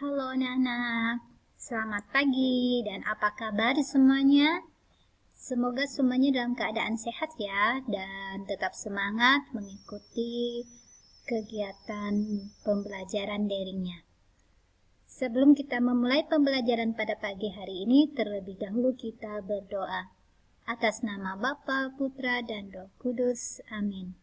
Halo anak-anak, selamat pagi dan apa kabar semuanya? Semoga semuanya dalam keadaan sehat ya dan tetap semangat mengikuti kegiatan pembelajaran daringnya. Sebelum kita memulai pembelajaran pada pagi hari ini, terlebih dahulu kita berdoa. Atas nama Bapa, Putra, dan Roh Kudus. Amin.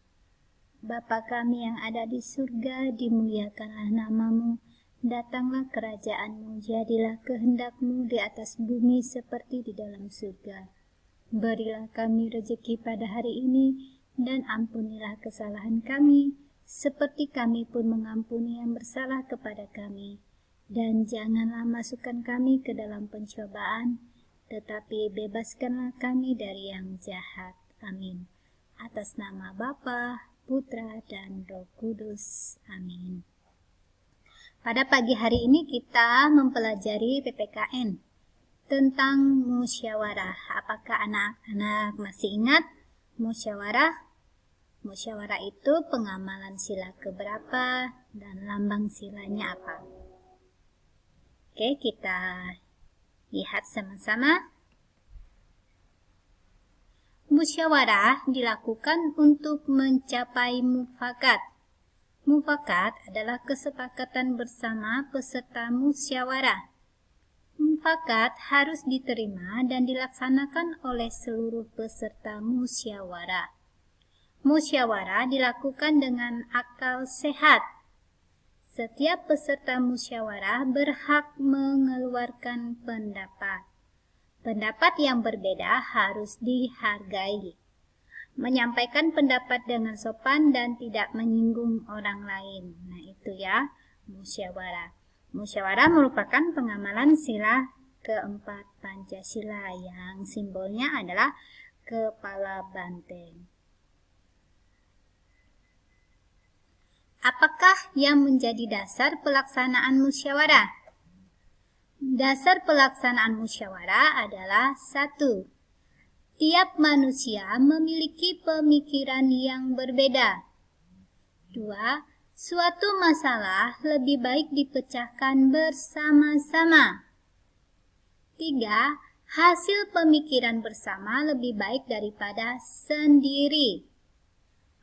Bapa kami yang ada di surga, dimuliakanlah namamu. Datanglah kerajaan-mu, jadilah kehendak-mu di atas bumi seperti di dalam surga. Berilah kami rezeki pada hari ini, dan ampunilah kesalahan kami, seperti kami pun mengampuni yang bersalah kepada kami. Dan janganlah masukkan kami ke dalam pencobaan, tetapi bebaskanlah kami dari yang jahat. Amin. Atas nama Bapa, Putra, dan Roh Kudus. Amin. Pada pagi hari ini kita mempelajari PPKN tentang musyawarah. Apakah anak-anak masih ingat musyawarah? Musyawarah itu pengamalan sila keberapa dan lambang silanya apa? Oke, kita lihat sama-sama. Musyawarah dilakukan untuk mencapai mufakat. Mufakat adalah kesepakatan bersama peserta musyawarah. Mufakat harus diterima dan dilaksanakan oleh seluruh peserta musyawarah. Musyawarah dilakukan dengan akal sehat. Setiap peserta musyawarah berhak mengeluarkan pendapat. Pendapat yang berbeda harus dihargai. Menyampaikan pendapat dengan sopan dan tidak menyinggung orang lain. Nah, itu ya, musyawarah. Musyawarah merupakan pengamalan sila keempat Pancasila yang simbolnya adalah kepala banteng. Apakah yang menjadi dasar pelaksanaan musyawarah? Dasar pelaksanaan musyawarah adalah 1. Tiap manusia memiliki pemikiran yang berbeda. 2. Suatu masalah lebih baik dipecahkan bersama-sama. 3. Hasil pemikiran bersama lebih baik daripada sendiri.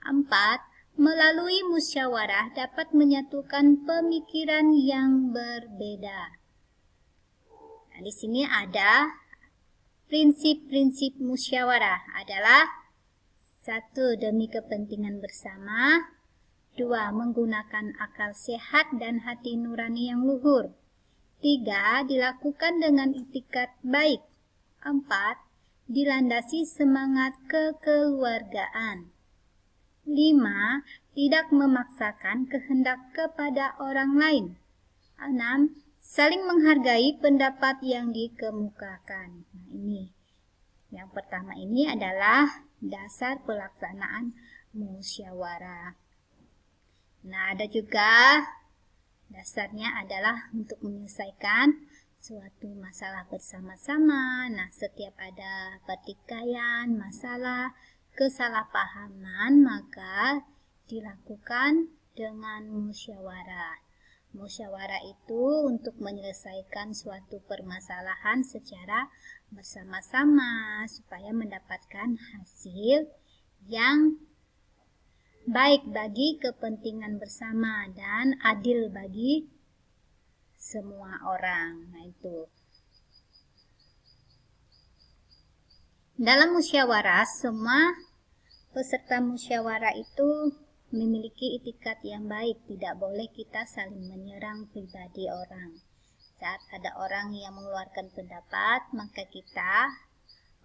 4. Melalui musyawarah dapat menyatukan pemikiran yang berbeda. Nah, di sini ada prinsip-prinsip musyawarah adalah 1. Demi kepentingan bersama. 2. Menggunakan akal sehat dan hati nurani yang luhur. 3. Dilakukan dengan itikat baik. 4. Dilandasi semangat kekeluargaan. 5. Tidak memaksakan kehendak kepada orang lain. 6. Saling menghargai pendapat yang dikemukakan. Nah, ini. Yang pertama ini adalah dasar pelaksanaan musyawarah. Nah, ada juga dasarnya adalah untuk menyelesaikan suatu masalah bersama-sama. Nah, setiap ada pertikaian, masalah, kesalahpahaman, maka dilakukan dengan musyawarah. Musyawarah itu untuk menyelesaikan suatu permasalahan secara bersama-sama supaya mendapatkan hasil yang baik bagi kepentingan bersama dan adil bagi semua orang. Nah, itu. Dalam musyawarah, semua peserta musyawarah itu memiliki itikat yang baik. Tidak boleh kita saling menyerang pribadi orang. Saat ada orang yang mengeluarkan pendapat, maka kita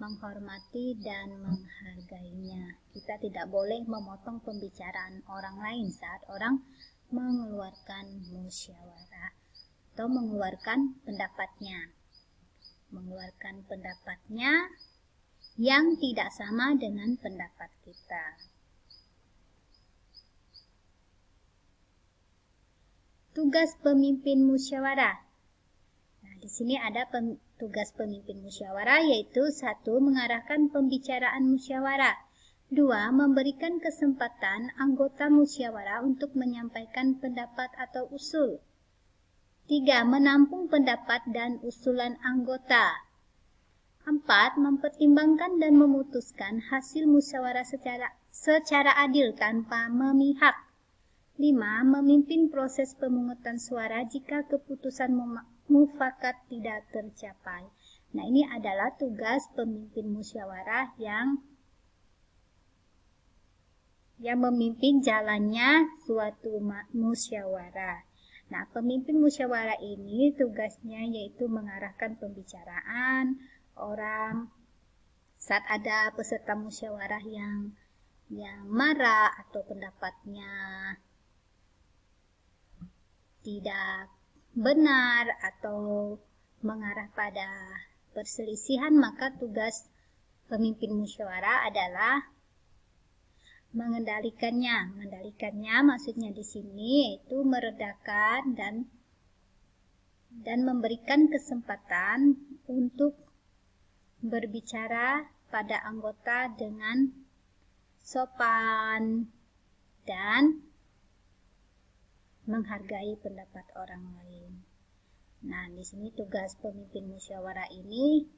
menghormati dan menghargainya. Kita tidak boleh memotong pembicaraan orang lain saat orang mengeluarkan musyawarah atau mengeluarkan pendapatnya. Mengeluarkan pendapatnya yang tidak sama dengan pendapat kita. Tugas pemimpin musyawarah. Nah, di sini ada tugas pemimpin musyawarah yaitu 1. Mengarahkan pembicaraan musyawarah. 2. Memberikan kesempatan anggota musyawarah untuk menyampaikan pendapat atau usul. 3. Menampung pendapat dan usulan anggota. 4. Mempertimbangkan dan memutuskan hasil musyawarah secara adil tanpa memihak. 5. Memimpin proses pemungutan suara jika keputusan mufakat tidak tercapai. Nah, ini adalah tugas pemimpin musyawarah yang memimpin jalannya suatu musyawarah. Nah, pemimpin musyawarah ini tugasnya yaitu mengarahkan pembicaraan orang saat ada peserta musyawarah yang marah atau pendapatnya tidak benar atau mengarah pada perselisihan, maka tugas pemimpin musyawarah adalah mengendalikannya. Mengendalikannya maksudnya di sini yaitu meredakan dan memberikan kesempatan untuk berbicara pada anggota dengan sopan dan menghargai pendapat orang lain. Nah, di sini tugas pemimpin musyawarah ini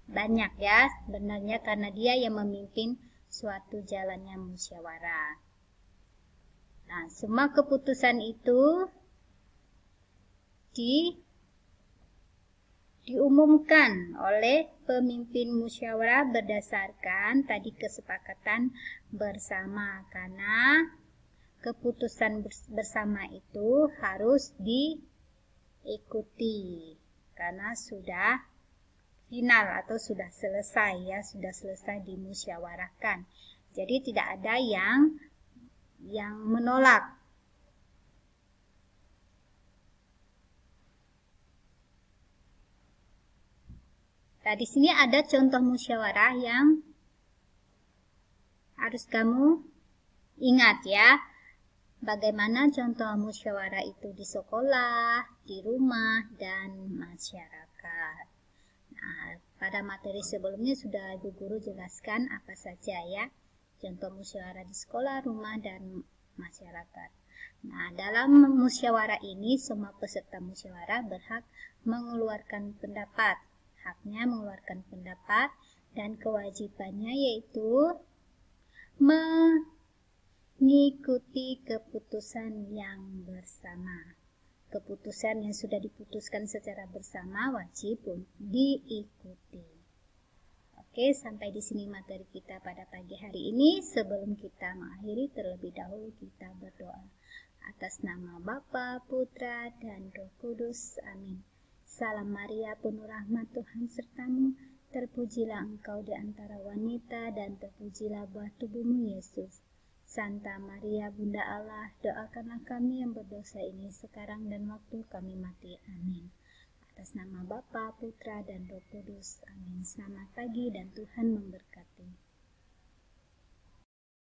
banyak ya sebenarnya, karena dia yang memimpin suatu jalannya musyawarah. Nah, semua keputusan itu diumumkan oleh pemimpin musyawarah berdasarkan tadi kesepakatan bersama, karena keputusan bersama itu harus diikuti karena sudah final atau sudah selesai dimusyawarahkan. Jadi tidak ada yang menolak. Nah, di sini ada contoh musyawarah yang harus kamu ingat ya. Bagaimana contoh musyawarah itu di sekolah, di rumah, dan masyarakat. Nah, pada materi sebelumnya sudah Ibu Guru jelaskan apa saja ya contoh musyawarah di sekolah, rumah, dan masyarakat. Nah, dalam musyawarah ini semua peserta musyawarah berhak mengeluarkan pendapat. Haknya mengeluarkan pendapat dan kewajibannya yaitu mengikuti keputusan yang bersama. Keputusan yang sudah diputuskan secara bersama wajib diikuti. Oke, sampai di sini materi kita pada pagi hari ini. Sebelum kita mengakhiri, terlebih dahulu kita berdoa. Atas nama Bapa, Putra, dan Roh Kudus. Amin. Salam Maria, penuh rahmat Tuhan sertamu. Terpujilah engkau di antara wanita dan terpujilah buah tubuhmu Yesus. Santa Maria Bunda Allah, doakanlah kami yang berdosa ini sekarang dan waktu kami mati. Amin. Atas nama Bapa, Putra, dan Roh Kudus. Amin. Selamat pagi dan Tuhan memberkati.